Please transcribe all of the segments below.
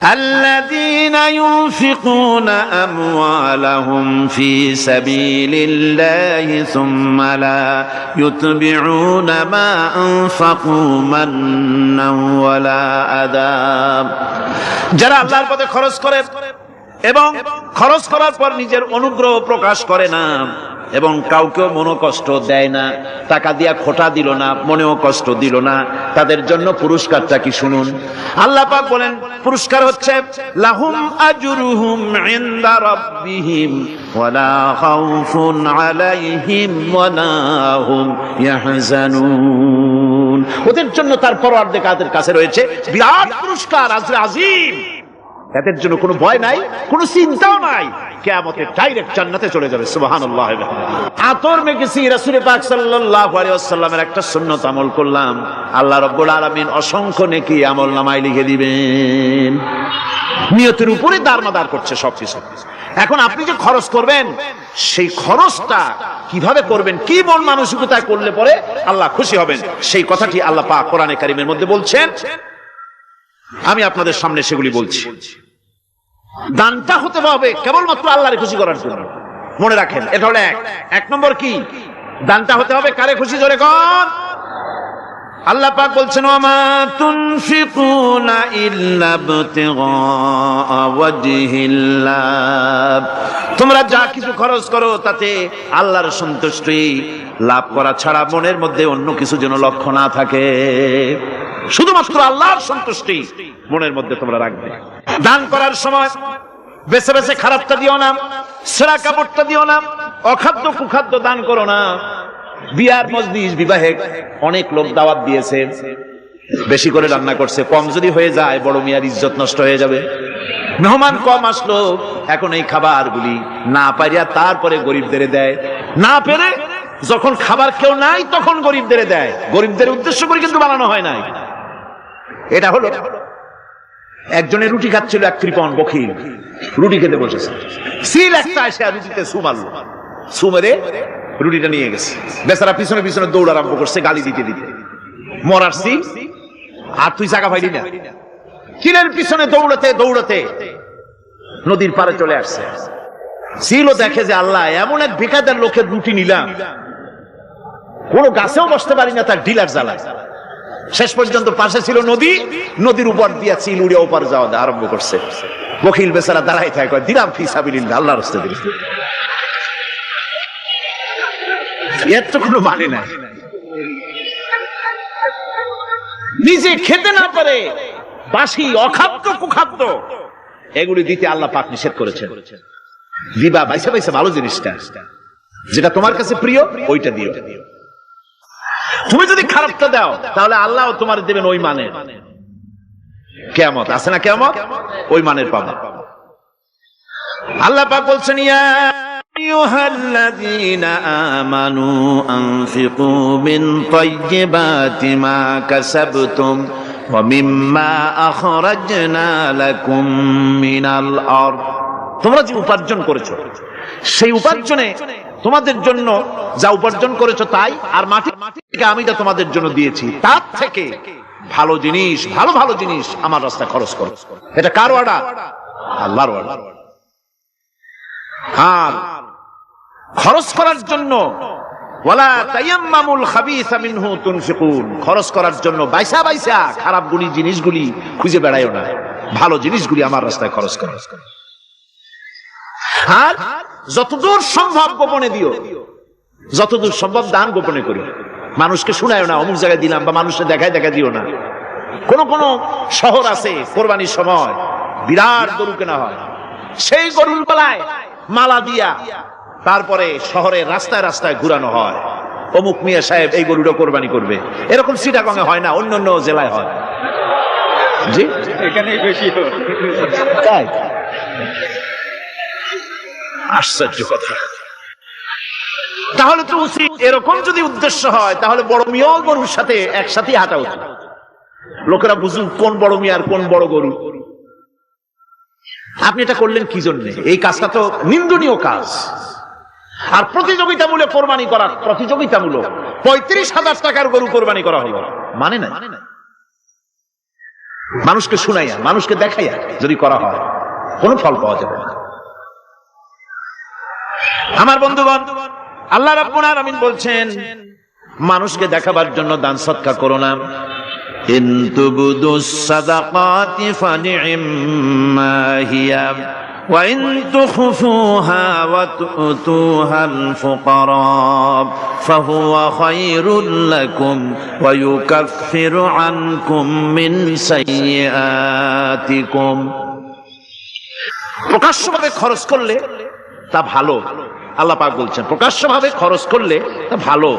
الذين ينفقون أموالهم في سبيل الله ثم لا يتبعون ما أنفقوا منا ولا أذى যারা আল্লাহর পথে খরচ করে এবং খরচ করার পর নিজের অনুগ্রহ প্রকাশ করে না এবং কাউকেও মনোকষ্ট দেয় না, টাকা দিয়া খোটা দিল না, মনেও কষ্ট দিল না, তাদের জন্য পুরস্কারটা কি শুনুন। আল্লাহ পাক বলেন পুরস্কার হচ্ছে লাহুম আজরুহুম ইনদা রাব্বিহিম ওয়ালা খাউফুন আলাইহিম ওয়ালা হুম ইয়াহজানুন। ওদের জন্য তার পরওয়ারদিগারের কাছে রয়েছে বিরাট পুরস্কার, আজরে আজিম। এদের জন্য কোনো ভয় নাই, কোনো চিন্তাও নাই, কিয়ামতে ডাইরেক্ট জান্নাতে চলে যাবে। সুবহানাল্লাহ। আতর মেখেছি, রাসূল পাক সাল্লাল্লাহু আলাইহি ওয়াসাল্লামের একটা সুন্নাত আমল করলাম, আল্লাহ রাব্বুল আলামিন অসংখ্য নেকি আমলনামায় লিখে দিবেন। নিয়তের উপরে দারমাদার করছে সবকিছু। এখন আপনি যে খরচ করবেন, সেই খরচটা কিভাবে করবেন, কি মন মানসিকতায় করলে পরে আল্লাহ খুশি হবেন, সেই কথাটি আল্লাহ পাক কোরআনে কারীমের মধ্যে বলছেন। আমি আপনাদের সামনে সেগুলি বলছি। দানটা হতে হবে কেবলমাত্র আল্লাহর খুশি করার জন্য। মনে রাখেন, এটা হলো এক নম্বর। কি দানটা হতে হবে কারে খুশি? জোরে কোন? আল্লাহ পাক বলছেন ওয়ামা তুনফিকুনা ইল্লা ইবতিগা ওয়াজহিল্লাহ। তোমরা যা কিছু খরচ করো তাতে আল্লাহর সন্তুষ্টি লাভ করা ছাড়া মনের মধ্যে অন্য কিছু যেন লক্ষ্য না থাকে, শুধুমাত্র আল্লাহর সন্তুষ্টি মনের মধ্যে তোমরা রাখবে। দান করার সময় বেছে বেছে খারাপটা দিও না, ছেঁড়া কাপড়টা দিও না, অখাদ্য কুখাদ্য দান করো না। বিয়ার মজলিস, বিবাহে অনেক লোক দাওয়াত দিয়েছে, বেশি করে রান্না করছে, কম যদি হয়ে যায় বড় মিয়ার ইজ্জত নষ্ট হয়ে যাবে। মেহমান কম আসলো, এখন এই খাবারগুলি না পারিয়া তারপরে গরিবদের দেয়, না পেরে যখন খাবার কেউ নাই তখন গরিবদের দেয়। গরিবদের উদ্দেশ্য করে কিন্তু বানানো হয় নাই। এটা হলো একজনের রুটি খাচ্ছিল, এক কৃপণ বখিল রুটি খেতে বসেছে, সিল একটা এসে রুটিতে সু মারল, সু মেরে রুটিটা নিয়ে গেছে। বেচারা পিছনে পিছনে দৌড় আরম্ভ করছে, গালি দিতে দিতে। মরার সিল আর তুই জায়গা পাইলি না। সিলের পিছনে দৌড়াতে দৌড়াতে নদীর পারে চলে আসছে। সিলও দেখে যে আল্লাহ, এমন এক বেকায়দার লোকের রুটি নিলাম, কোন গাছেও বসতে পারি না, তার ডিলার জ্বালায়। শেষ পর্যন্ত পাশে ছিল নদী, নদীর উপর দিয়া চিল উড়ে ওপার যাওয়া আরম্ভ করছে। বকিল বেচারা দাঁড়াই থাকে, দিলাম ফি সাবিলিল্লাহ, আল্লাহর রাস্তে দিলাম। এর তো কোনো মানে নাই। নিজে খেতে না পারে বাসি অখাদ্য কুখাদ্য এগুলি দিতে আল্লাহ পাক নিষেধ করেছেন। দিবা বাইসা বাইসা ভালো জিনিসটা, যেটা তোমার কাছে প্রিয়, ওইটা দিও। তুমি যদি খারাপটা দাও তাহলে আল্লাহ তোমার দেবেন ওই মানের। কিয়ামত আছে না, কিয়ামত ওই মানের পাবা। আল্লাহ পাক বলছেন ইয়া আইয়ুহাল্লাযীনা আমানু আনফিকু মিন তাইয়্যিবাতি মা কাসাবতুম ওয়া মিম্মা আখরাজনা লাকুম মিনাল আরদ। তোমরা যে উপার্জন করেছো, সেই উপার্জনে তোমাদের জন্য যা উপার্জন করেছো তাই, আর মাটি থেকে আমি যা তোমাদের জন্য দিয়েছি তার থেকে ভালো জিনিস, ভালো ভালো জিনিস আমার রাস্তায় খরচ করো। এটা কার অর্ডার? আল্লাহর অর্ডার। আর খরচ করার জন্য ওয়ালা তায়াম্মামুল খাবিসা মিনহু তুনফিকুন, খরচ করার জন্য বাইসা বাইসা খারাপ জিনিসগুলি খুঁজে বেড়াইও না, ভালো জিনিসগুলি আমার রাস্তায় খরচ করো। আর যতদূর সম্ভব গোপনে দিও, যতদূর সম্ভব দান গোপনে করি। মানুষকে শুনায়ও না অমুক জায়গায় দিলাম, বা মানুষকে দেখায় দেখা দিও না। কোন কোন শহর আছে কোরবানির সময় বিরাট গরু কেনা হয়, সেই গরুর গলায় মালা দিয়া তারপরে শহরের রাস্তায় রাস্তায় ঘুরানো হয়, অমুক মিয়া সাহেব এই গরুটা কোরবানি করবে। এরকম চিটাগংয়ে হয় না, অন্য অন্য জেলায় হয়। জি, এখানেই বেশি হয়। তাই আশ্চর্য কথা। তাহলে তো উচিত, এরকম যদি উদ্দেশ্য হয় তাহলে বড় মিয়া গরুর সাথে একসাথে হাঁটা উচিত। লোকেরা বুঝুন কোন বড় মিয়া আর কোন বড় গরু। আপনি এটা করলেন কি জন্য? এই কাজটা তো নিন্দনীয় কাজ। আর প্রতিযোগিতামূলক কোরবানি করা, প্রতিযোগিতামূলক 35,000 টাকার গরু কোরবানি করা হলো, মানে না। মানুষকে শুনাইয়া, মানুষকে দেখাইয়া যদি করা হয়, কোনো ফল পাওয়া যাবে না। আমার বন্ধুগণ, আল্লাহ রাব্বুল আলামিন বলছেন, মানুষকে দেখাবার জন্য দান সদকা করো না। ইন তুবদুস সাদাকাতি ফানি'ম্মা হিয়া ওয়া ইন তুখফুহা ওয়া তু'তুহাল ফুকারা ফাহুয়া খায়রুল লাকুম ওয়া ইউকাফিরু আনকুম মিন সাইয়্যাতিকুম। প্রকাশ্যভাবে খরচ করলে তা ভালো, আল্লাহ পাক বলছেন প্রকাশ্যভাবে খরচ করলে তা ভালো,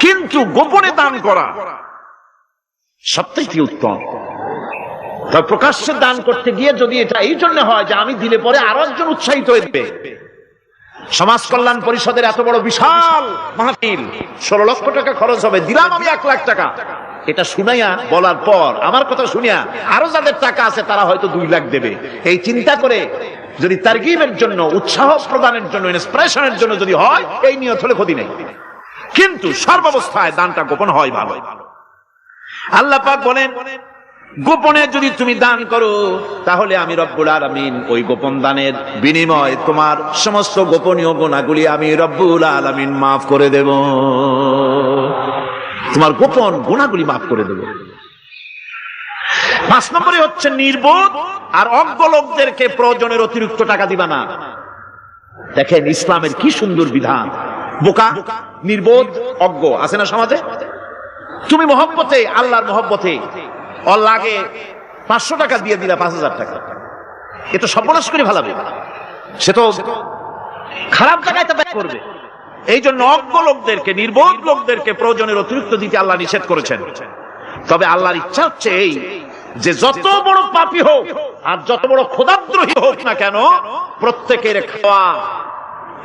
কিন্তু গোপনে দান করা সবথেকে উত্তম। তবে প্রকাশ্যে দান করতে গিয়ে যদি এটা এই জন্য হয় যে আমি দিলে পরে আরো একজন উৎসাহিত হইবে, সমাজ কল্যাণ পরিষদের এত বড় বিশাল মাহফিল, 16 লক্ষ টাকা খরচ হবে, দিলাম আমি 1 লাখ টাকা, এটা শুনাইয়া বলার পর আমার কথা শুনিয়া আরো যাদের টাকা আছে তারা হয়তো 2 লাখ দেবে, এই চিন্তা করে যদি তারগিবের জন্য, উৎসাহ প্রদানের জন্য, ইন্সপিরেশনের জন্য যদি হয়, এই নিয়ত হলে ক্ষতি নেই। কিন্তু সর্বাবস্থায় দানটা গোপন হয় ভালো। আল্লাহ পাক বলেন, গোপনে যদি তুমি দান করো তাহলে আমি রব্বুল আলামিন ওই গোপন দানের বিনিময়ে তোমার সমস্ত গোপনীয় গুনাহগুলি আমি রব্বুল আলামিন মাফ করে দেব, তোমার গোপন গুনাহগুলি মাফ করে দেব। 5 নম্বরে হচ্ছে নির্বোধ আর অজ্ঞ লোকদেরকে প্রয়োজনের অতিরিক্ত টাকা দিবা না। দেখেন ইসলামের কি সুন্দর বিধান। বোকা, নির্বোধ, অজ্ঞ আছে না সমাজে? তুমি মহব্বতে, আল্লাহর মহব্বতে ওর লাগে 500 টাকা দিয়ে দিলা 5000 টাকা, এটা সর্বনাশ করে ফেলাবে, সে তো খারাপ জায়গায় ব্যয় করবে। এই জন্য অজ্ঞ লোকদেরকে, নির্বোধ লোকদেরকে প্রয়োজনের অতিরিক্ত দিতে আল্লাহ নিষেধ করেছেন। তবে আল্লাহর ইচ্ছা হচ্ছে এই যে যত বড় পাপী হোক আর যত বড় খোদাদ্রোহী হোক না কেন, প্রত্যেকের খাওয়া,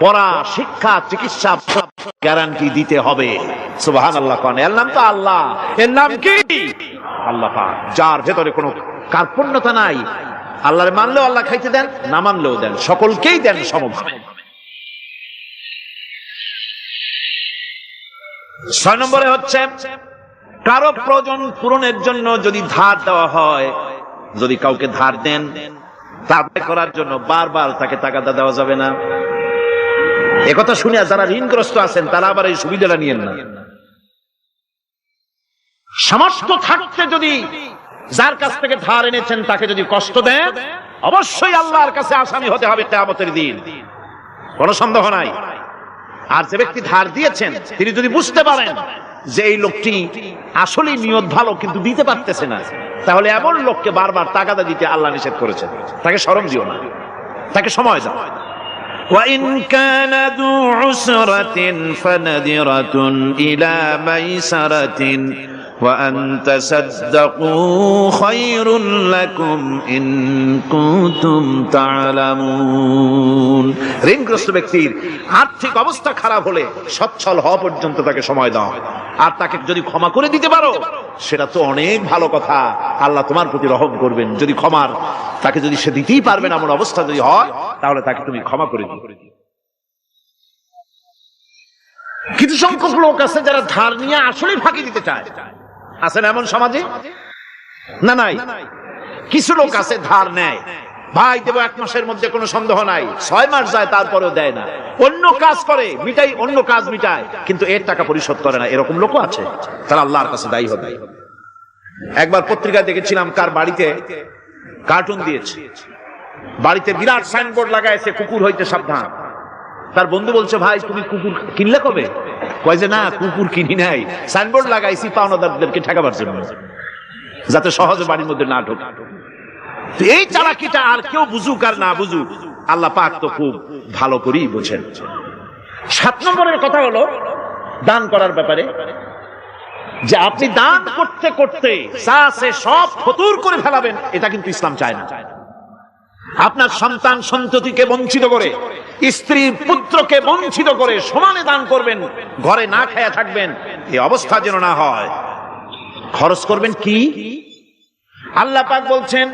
পড়া, শিক্ষা, চিকিৎসা গ্যারান্টি দিতে হবে। সুবহানাল্লাহ। কোন এর নাম তো আল্লাহ, এর নাম কি? আল্লাহ পাক, যার ভেতরে কোনো কার্পণ্যতা নাই। আল্লাহরে মানলেও আল্লাহ খাইতে দেন, না মানলেও দেন, সকলকেই দেন সমভাবে। 6 নম্বরে হচ্ছে কারো প্রয়োজন পূরণের জন্য যদি ধার দেওয়া হয়, যদি কাউকে ধার দেন, তা আদায় করার জন্য বারবার তাকে টাকা দেওয়া যাবে না। একথা শুনিয়া যারা ঋণগ্রস্ত আছেন তারা আবার এই সুবিধাটা নিয়েন না। সামর্থ্য থাকতে যদি যার কাছ থেকে ধার এনেছেন তাকে যদি কষ্ট দেন, অবশ্যই আল্লাহর কাছে আসামি হতে হবে কিয়ামতের দিন, কোনো সন্দেহ নাই। আর যে ব্যক্তি ধার দিয়েছেন তিনি যদি বুঝতে পারেন যে এই লোকটি আসলেই নিয়ত ভালো কিন্তু দিতে পারতেছে না, তাহলে এমন লোককে বারবার টাকা দিতে আল্লাহ নিষেধ করেছেন। তাকে শরম দিও না, তাকে সময় দাও। وَإِنْ كَانَ ذُو عُسْرَةٍ فَنَذِرَةٌ إِلَى مَيْسَرَةٍ وَأَنْ تَصَدَّقُوا خَيْرٌ لَكُمْ إِنْ كُنْتُمْ تَعْلَمُونَ। ঋণগ্রস্ত ব্যক্তির আর্থিক অবস্থা খারাপ হলে সচ্ছল হওয়া পর্যন্ত তাকে সময় দাও, আর তাকে যদি ক্ষমা করে দিতে পারো সেটা তো অনেক ভালো কথা। আল্লাহ তোমার প্রতি রহম করবেন। যদি ক্ষমার তাকে যদি সে দিতেই পারবে না এমন অবস্থা যদি হয়, তাহলে তাকে তুমি ক্ষমা করে দিও। কিছু সংখ্যক লোক আছে যারা ধার নিয়ে আসলে ফাঁকি দিতে চায়, আছে না এমন সমাজে? না নাই? কিছু লোক আছে ধার নেয়, ভাই দেব 1 মাসের মধ্যে, কোনো সন্দেহ নাই। 6 মাস যায় তারপরেও দেয় না, অন্য কাজ করে, মিটাই, অন্য কাজ মিটায়, কিন্তু এর টাকা পরিশোধ করে না। এরকম লোকও আছে, তারা আল্লাহর কাছে দায়ী হবে। একবার পত্রিকায় দেখেছিলাম কার বাড়িতে কার্টুন দিয়েছে, বাড়িতে বিরাট সাইনবোর্ড লাগাইছে, কুকুর হইতে সাবধান। তার বন্ধু বলছে, ভাই তুমি কুকুর কিনলে কবে? কয় যে না, কুকুর কিনি নাই, সাইনবোর্ড লাগাইছি পাওনাদারদেরকে ঠেকাবার জন্য, যাতে সহজে বাড়ির মধ্যে না ঢোকে। এই চালাকিটা আর কেউ বুঝুক আর না বুঝুক, আল্লাহ পাক তো খুব ভালো করেই বোঝেন। 7 নম্বরের কথা হলো দান করার ব্যাপারে, যে আপনি দান করতে করতে যা আছে সব ফতুর করে ফেলাবেন, এটা কিন্তু ইসলাম চায় না। আপনার সন্তান সন্ততিকে বঞ্চিত করে, স্ত্রী পুত্রকে বঞ্চিত করে সমানে দান করবেন, ঘরে না খায়া থাকবেন, এই অবস্থা যেন না হয়। খরচ করবেন কি? আল্লাহ পাক বলছেন,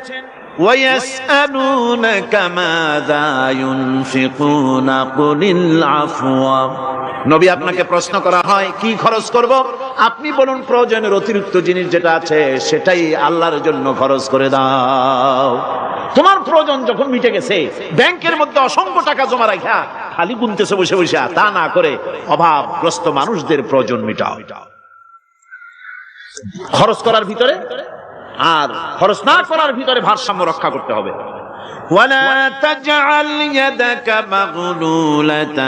وَيَسْأَلُونَكَ مَاذَا يُنْفِقُونَ قُلِ الْعَفْوَ নবী আপনাকে প্রশ্ন করা হয় কি খরচ করব, আপনি বলুন প্রয়োজনের অতিরিক্ত জিনিস যেটা আছে সেটাই আল্লাহর জন্য খরচ করে দাও। তোমার প্রয়োজন যখন মিটে গেছে, ব্যাংকের মধ্যে অসংখ্য টাকা জমা রাখা খালি গুনতেছে বসে বসে, তা না করে অভাবগ্রস্ত মানুষদের প্রয়োজন মিটাও। খরচ করার ভিতরে আর খরচ না করার ভিতরে ভারসাম্য রক্ষা করতে হবে। ولا تجعل يدك مغلولة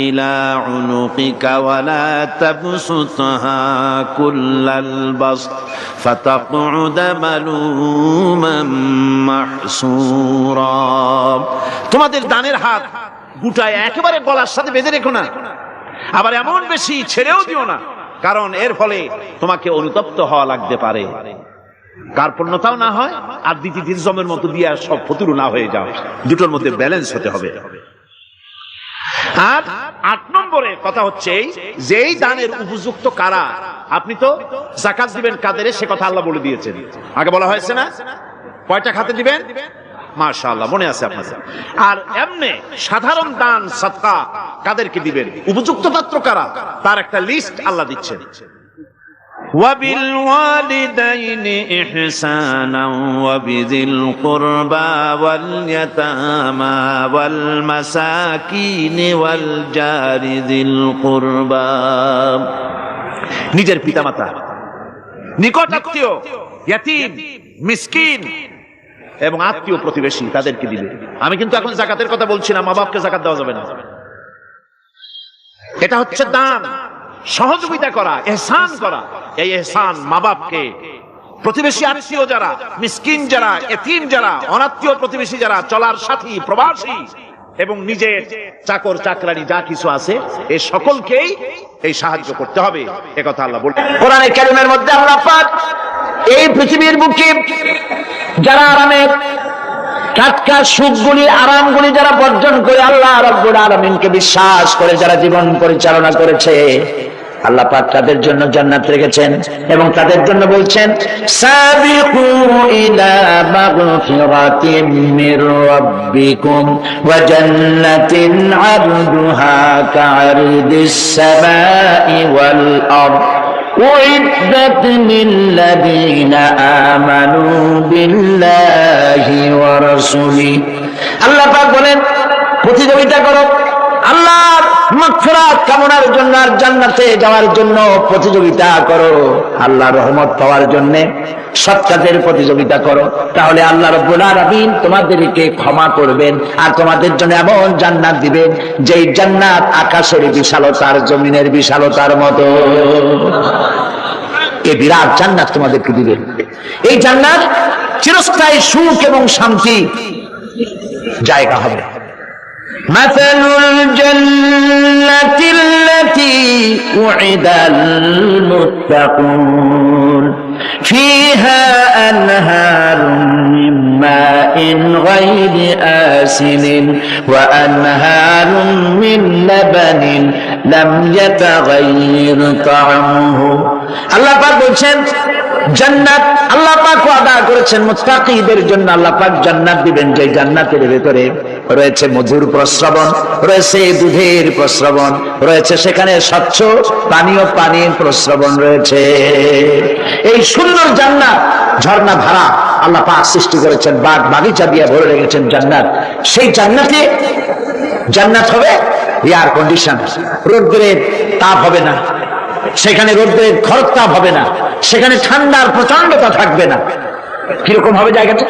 إلى عنقك ولا تبسطها كل البسط فتقعد ملوما محسورا। তোমাদের ডানের হাত গুটায় একেবারে গলার সাথে বেঁধে রেখো না, আবার এমন বেশি ছেড়েও দিও না, কারণ এর ফলে তোমাকে অনুতপ্ত হওয়া লাগতে পারে, কার্পণ্যতাও না হয় আর দ্বিতীয় জমের মতো দিয়ে সব ফতুরু না হয়ে যাও। দুটোর মধ্যে ব্যালেন্স হতে হবে। আর 8 নম্বরে কথা হচ্ছে যেই দানের উপযুক্ত কারা। আপনি তো যাকাত দিবেন কাদের, সে কথা আল্লাহ বলে দিয়েছেন, আগে বলা হয়েছে না? কয়টা খাতে দিবেন? মাশাআল্লাহ, মনে আছে আপনাদের। আর এমনি সাধারণ দান সাদকা কাদেরকে দিবেন, উপযুক্ত পাত্র কারা, তার একটা লিস্ট আল্লাহ দিচ্ছেন। وبالوالدين إحسانا وبذي القربى واليتامى والمساكين والجار ذي القربى। নিজের পিতামাতা, নিকট আত্মীয়, ইয়াতীম, মিসকিন এবং আত্মীয় প্রতিবেশী তাদেরকে দিবে। আমি কিন্তু এখন যাকাতের কথা বলছি না, মা বাপকে যাকাত দেওয়া যাবে না। এটা হচ্ছে দান, সহযোগিতা করা, ইহসান করা। এই ইহসান মা বাপকে, প্রতিবেশী আত্মীয় যারা, মিসকিন যারা, এতিম যারা, অনাত্মীয় প্রতিবেশী যারা, চলার সাথী, প্রবাসী এবং নিজের চাকর চাকরানি যা কিছু আছে, এই সকলকেই এই সাহায্য করতে হবে। একথা আল্লাহ বলেন কোরআনে কারীমের মধ্যে। আল্লাহ পাক এই পৃথিবীর বুকে যারা আরামের টাটকা সুখগুলি, আরামগুলি যারা বর্জন করে আল্লাহ রাব্বুল আলামিনকে বিশ্বাস করে যারা জীবন পরিচালনা করেছে, আল্লাহ পাক তাদের জন্য জান্নাত রেখেছেন এবং তাদের জন্য বলছেন সাবিকু ইলা মাগফিরাতিম মির রাব্বিকুম ওয়া জান্নাতিন আরদুহা কা'আরদিস সামাই ওয়াল আরদ উইদ্দাত লিল্লাযীনা আমানু বিল্লাহি ওয়া রাসূলিহি। আল্লাহ পাক বলেন প্রতিযোগিতা করো আল্লাহর মাগফিরাত কামনার জন্য আর জান্নাতে যাওয়ার জন্য প্রতিযোগিতা করো, আল্লাহর রহমত পাওয়ার জন্য সৎ কাজের প্রতিযোগিতা করো, তাহলে আল্লাহ রাব্বুল আলামিন তোমাদেরকে ক্ষমা করবেন আর তোমাদের জন্য এমন জান্নাত দিবেন যেই জান্নাত আকাশের বিশালতার, জমিনের বিশালতার মতো। এই বিরাট জান্নাত তোমাদেরকে দিবেন। এই জান্নাত চিরস্থায়ী সুখ এবং শান্তি জায়গা হবে। مثل الجنة التي وعد المتقون فيها أنهار من ماء غير آسن وأنهار من لبن لم يتغير طعمه। আল্লাহ পাক বলছেন জান্নাত আল্লাহ পাক ওয়াদা করেছেন মুত্তাকিদের জন্য। আল্লাহ পাক জান্নাত দিবেন, যে জান্নাতের ভিতরে রয়েছে মধুর প্রস্রবণ, রয়েছে দুধের প্রস্রবণ, রয়েছে সেখানে স্বচ্ছ পানীয় পানির প্রস্রবণ রয়েছে। এই সুন্দর জান্নাত ঝর্ণা ধারা আল্লাহ পাক সৃষ্টি করেছেন, বাগ বাগিচা দিয়ে ভরে রেখেছেন জান্নাত। সেই জান্নাতে জান্নাত হবে এয়ার কন্ডিশন, রোদ্রের তাপ হবে না সেখানে, রোদ্রের খরক তাপ হবে না সেখানে, ঠান্ডার প্রচন্ডতা থাকবে না। কিরকম হবে জায়গাটা?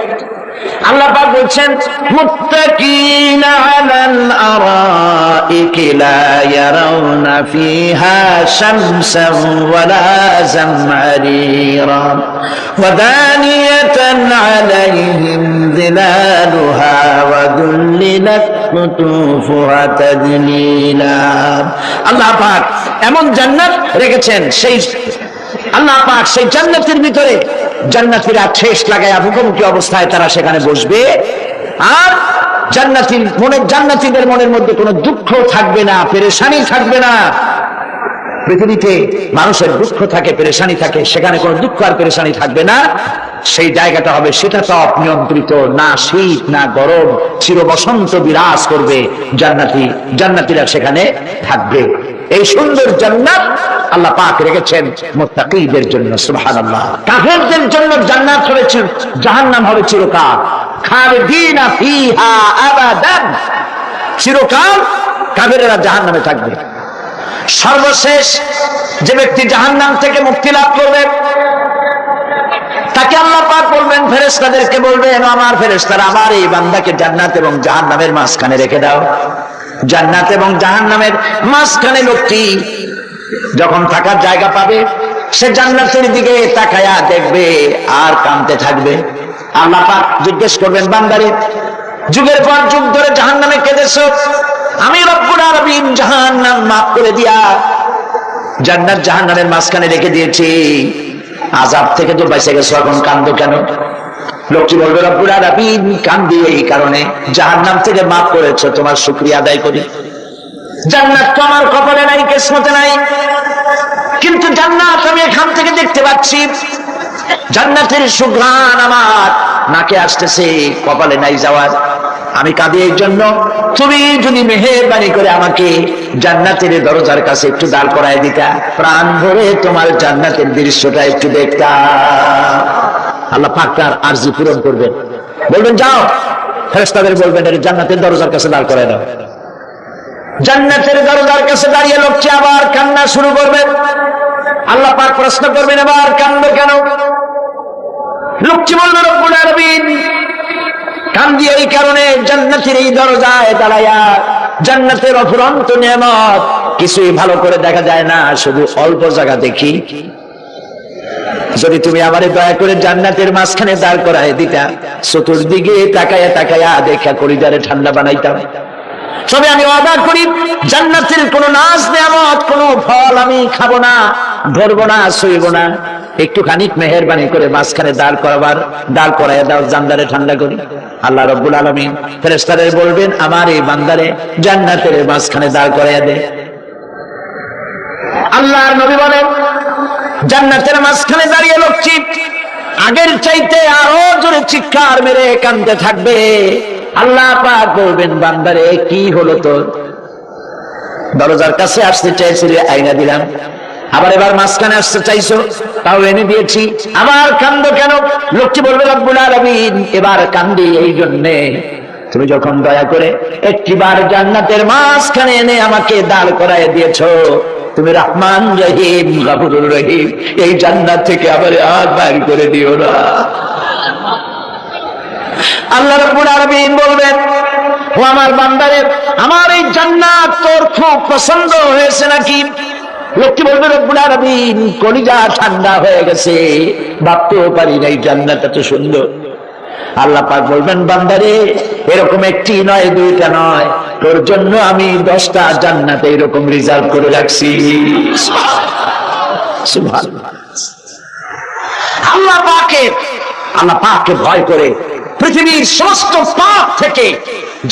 আল্লাহ পাক বলছেন মুত্তাকিনা আলাল আরাইকি লা ইয়ারাউনা ফিহা শামসান ওয়ালা জামহারিরা ওয়া দানিয়াতান আলাইহিম যিলালুহা ওয়া দুল্লিলাত কুতুফুহা তাদলিলা। আল্লাহ পাক এমন জান্নাত রেখেছেন, সেই আল্লাহ পাক সেই জান্নাতের ভিতরে জান্নাতীরা ঠেস লাগায়া মুখোমুখি অবস্থায় তারা সেখানে বসবে, আর জান্নাতীদের মনের মধ্যে কোনো দুঃখ থাকবে না, পেরেশানি থাকবে না। পৃথিবীতে মানুষের দুঃখ থাকে, পেরেশানি থাকে, সেখানে কোনো দুঃখ আর পেরেশানি থাকবে না। সেই জায়গাটা হবে সেটা সব নিয়ন্ত্রিত, না শীত না গরম, চির বসন্ত বিরাজ করবে। জান্নাতীরা সেখানে থাকবে। এই সুন্দর জান্নাত আল্লাহ পাক রেখেছেন মুত্তাকীদের জন্য। সুবহানাল্লাহ। কাফেরদের জন্য জান্নাত হবে, জাহান্নাম হবে চিরকাল। খালিদিনা ফিহা আবাদান, চিরকাল কাফেরেরা জাহান্নামে থাকবে। সর্বশেষ যে ব্যক্তি জাহান্নাম থেকে মুক্তি লাভ করবে তাকে আল্লাহ পাক বলবেন, ফেরেশতাদেরকে বলবেন, আমার ফেরেশতারা আমার এই বান্দাকে জান্নাত এবং জাহান্নামের মাঝখানে রেখে দাও। জান্নাত এবং জাহান্নামের মাঝখানে লোকটি যখন থাকার জায়গা পাবে, সে জান্নাতের দিকে তাকায়া দেখবে আর কাঁদতে থাকবে। আল্লাহ পাক জিজ্ঞেস করবেন, বান্দারে যুগের পর যুগ ধরে জাহান্নামে কেঁদেছো, আমি রব্বুল আলামিন জাহান্নাম মাফ করে দিয়া জান্নাত জাহান্নামের মাঝখানে রেখে দিয়েছি, আযাব থেকে তো বেঁচে গেছো, এখন কাঁদো কেন? লোকটি বলবে, রব্বুল আলামিন কাঁদি এই কারণে, জাহান্নাম থেকে মাফ করেছো, তোমার শুকরিয়া আদায় করি। জান্নাত তো আমার কপালে নাই, কিসমতে নাই, কিন্তু জান্নাত আমি এখান থেকে দেখতে পাচ্ছি। জান্নাতের সুঘ্রাণ আমার নাকে আসতেছে, কপালে নাই যাওয়ার। আমি কাঁদি এই জন্য, তুমি যদি মেহেরবানি করে আমাকে জান্নাতের দরজার কাছে একটু দাঁড় করায় দিতা, প্রাণ ভরে তোমার জান্নাতের দৃশ্যটা একটু দেখতাম। আল্লাহ পাক তার আরজি পূরণ করবেন, বলবেন যাও। ফেরেশতাদের বলবেন, এর জান্নাতের দরজার কাছে দাঁড় করায় দাও। জান্নাতের দরজার কাছে দাঁড়িয়ে লোকটি আবার কান্না শুরু করবেন। আল্লাহ পাক প্রশ্ন করবেন, আবার কান্দো কেন? লোকটি বলবে, রব্বুল আলামিন কান্দি এই কারণে, জান্নাতের এই দরজায় দাঁড়ায়া জান্নাতের অফুরন্ত নিয়ামত কিছুই ভালো করে দেখা যায় না, শুধু অল্প জায়গা দেখি। যদি তুমি আমারে দয়া করে জান্নাতের মাঝখানে দাঁড় করায় দিতা, চতুর্দিকে তাকায়া তাকায়া দেখা কলিজারে ঠান্ডা বানাইতাম। তবে আমি ওয়াদা করি, জান্নাতের কোন নাজ নিয়ামত, কোন ফল আমি খাবো না, ধরবো না, ছুঁইব না। একটুখানি মেহেরবানি করে মাঝখানে দাঁড় করাইয়া দাও, জান্নারে ঠান্ডা করি। আল্লাহ রাব্বুল আলামিন ফেরেশতাদের বলবেন, আমার এই বান্দারে জান্নাতের মাঝখানে দাঁড় করাইয়া দে। আল্লাহর নবী বলেন, জান্নাতের মাঝখানে দাঁড়িয়ে লোকটি আগের চাইতে আরো জোরে চিৎকার মেরে কাঁদতে থাকবে। আল্লাহ পাক বলবেন, বান্দারে কি হলো তোর? দরজার কাছে আসতে চাইছিলে, আইনা দিলাম। আবার এবার মাঝখানে আসতে চাইছো, তাও এনে দিয়েছি। আবার কান্দো কেন? লোকটি বলবে, রব্বুল আলামিন এবার কান্দি এই জন্যে, তুমি যখন দয়া করে একটিবার জান্নাতের মাঝখানে এনে আমাকে দাঁড় করায় দিয়েছো, তুমি রহমান রহিম গফুরুর রহিম, এই জান্নাত থেকে আবার আর বাইর করে দিও না। আল্লাহ রাব্বুল আলামিন বলবেন, ও আমার বান্দারে, আমার এই জান্নাত তোর খুব পছন্দ হয়েছে নাকি? লোকটি বলবে, রব্বুল আলামিন কলিজা ঠান্ডা হয়ে গেছে, ভাবতেও পারি নাই জান্নাত এত সুন্দর। আল্লাহ পাক বলবেন, বান্দারে এরকম একটি নয়, দুইটা নয়, তোর জন্য আমি 10টা জান্নাত এরকম রিজার্ভ করে রাখছি। সুবহানাল্লাহ। আল্লাহ পাককে ভয় করে পৃথিবীর সমস্ত পাপ থেকে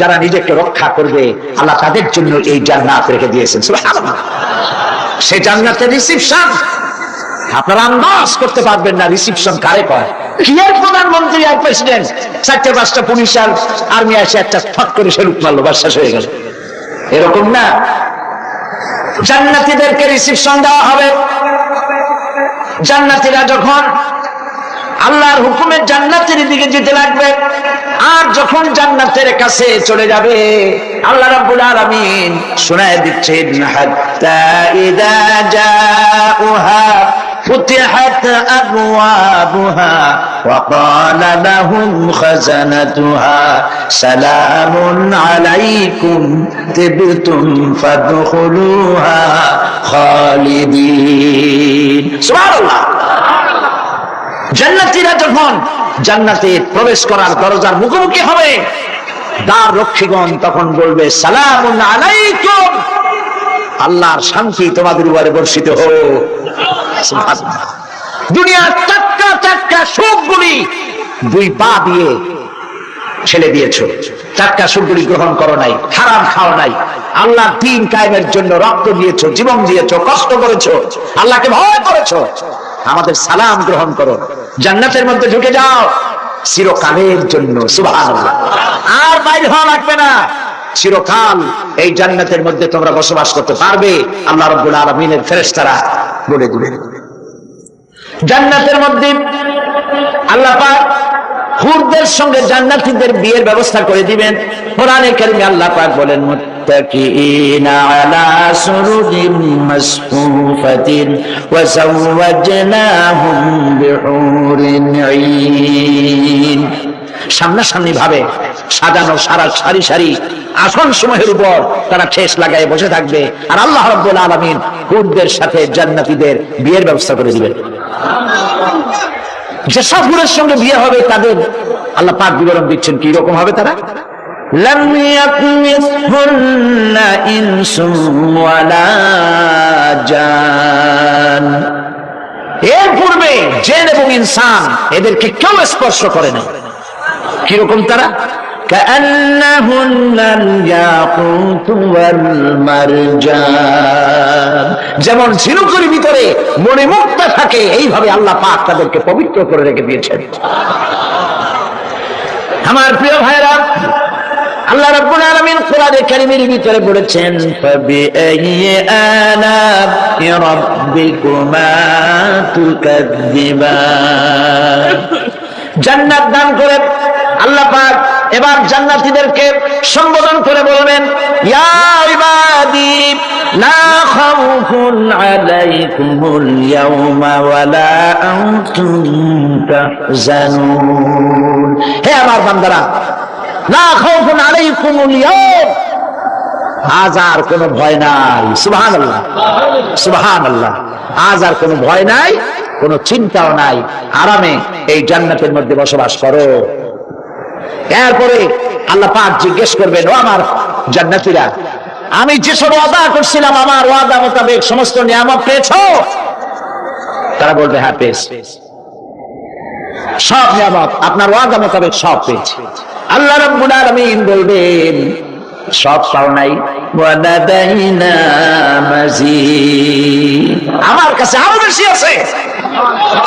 যারা নিজেকে রক্ষা করবে, আল্লাহ তাদের জন্য এই জান্নাত রেখে দিয়েছেন। সুবহানাল্লাহ। সেই জান্নাতের রিসিপশন আপনারা আন্দাজ করতে পারবেন না, রিসিপশন কারে কয়? কি এর প্রধানমন্ত্রী আর প্রেসিডেন্ট, 4-5টা পুলিশ আর আর্মি আসে একটা ফট করে সেলুট মারলো, বাস শেষ হয়ে গেল, এরকম না। জান্নাতীদেরকে রিসিপশন দেওয়া হবে। জান্নাতীরা যখন আল্লাহর হুকুমে জান্নাতের দিকে যেতে লাগবে, আর যখন জান্নাতের কাছে চলে যাবে, আল্লাহ রাব্বুল আলামিন শোনায় দিচ্ছেন, হাত্তা ইযা জাউহা ফুতিহাত আবওয়াবুহা ওয়া ক্বালা লাহুম খাজানাতুহা সালামুন আলাইকুম তিবতুম ফাদখুলুহা খালিদিন। সুবহানাল্লাহ। জান্নাতীরা যখন জান্নাতে প্রবেশ করার দরজার মুখোমুখি হবে, দ্বার রক্ষীগণ তখন বলবে, সালামুন আলাইকুম, আল্লাহর শান্তি তোমাদের উপরে বর্ষিত হোক। সুবহানাল্লাহ। দুনিয়ার টাটকা টাটকা সুখগুলি 2 পা দিয়ে ছেড়ে দিয়েছো, টাটকা সুরগুলি গ্রহণ করো নাই, হারাম খাও নাই, আল্লাহ দ্বীন কায়েমের জন্য রক্ত দিয়েছো, জীবন দিয়েছো, কষ্ট করেছো, আল্লাহকে ভয় করেছো, আমাদের সালাম গ্রহণ করো, জান্নাতের মধ্যে ঢুকে যাও চিরকালের জন্য। সুবহানাল্লাহ। আর বাইরে হওয়া লাগবে না, চিরকাল এই জান্নাতের মধ্যে তোমরা বসবাস করতে পারবে। আল্লাহ রাব্বুল আলামিনের ফেরেশতারা বলে দিলেন। জান্নাতের মধ্যে আল্লাহ পাক হুরদের সঙ্গে জান্নাতীদের বিয়ের ব্যবস্থা করে দিবেন। কোরআনে কারিমে আল্লাহ পাক বলেন, মুত্তাকিনা আলা সুরুরিন মাসফুফাতিন ওয়া যাওয়াজনাহুম বিহুরিন ঈন। সামনাসামনি ভাবে সাজানো সারি সারি আসন সমূহের উপর তারা ঠেস লাগায় বসে থাকবে, আর আল্লাহ রাব্বুল আলামিন হুরদের সাথে জান্নাতীদের বিয়ের ব্যবস্থা করে দিবেন। যেসব হুরের সঙ্গে বিয়ে হবে তাদের আল্লাহ পাক বিবরণ দিচ্ছেন কি রকম হবে তারা। লাম ইয়াতমিসহুন্না ইনসুন ওয়ালা জান। এর পূর্বে জিন এবং ইনসান এদেরকে কেউ স্পর্শ করে না। কি রকম তারা? কাআন্নাহুন্নাল ইয়াকুতু ওয়াল মারজান। যেমন ঝিনুকের ভিতরে মণিমুক্তা থাকে, এইভাবে আল্লাহ পাক তাদেরকে পবিত্র করে রেখে দিয়েছেন। আমার প্রিয় ভাইরা, আল্লাহ রাব্বুল আলামিন কোরআনে কারীমের ভিতরে বলেছেন, ফাবিআইয়ি আলা'i রাব্বিকুমা তুকাযযিবান। জান্নাত দান করে আল্লাহ পাক এবার জান্নাতীদেরকে সম্বোধন করে বলবেন, ইয়া ইবাদি লা খাউফুন আলাইকুমুল ইয়াওমা ওয়ালা আনতুম তাহজানুন। হে আমার বান্দারা, লা খাউফুন আলাইকুমুল ইয়াওম, আজ আর কোনো ভয় নাই। সুবহানাল্লাহ, সুবহানাল্লাহ। আজ আর কোনো ভয় নাই, কোনো চিন্তাও নাই, আরামে এই জান্নাতের মধ্যে বসবাস করো। এরপরে আল্লাহ পাক জিজ্ঞেস করবেন, ও আমার জান্নাতীরা, আমি যেসব ওয়াদা করছিলাম আমার ওয়াদা মোতাবেক সমস্ত নিয়ামত পেয়েছো? তারা বলবে, হ্যাঁ পেয়েছি, সব নিয়ামত আপনার ওয়াদা মোতাবেক সব পেয়েছি। আল্লাহ রাব্বুল আলামিন বলবেন, সব পাও নাই, ওয়াদাদাইনা মাজিদ, আমার কাছে আরো বেশি আছে।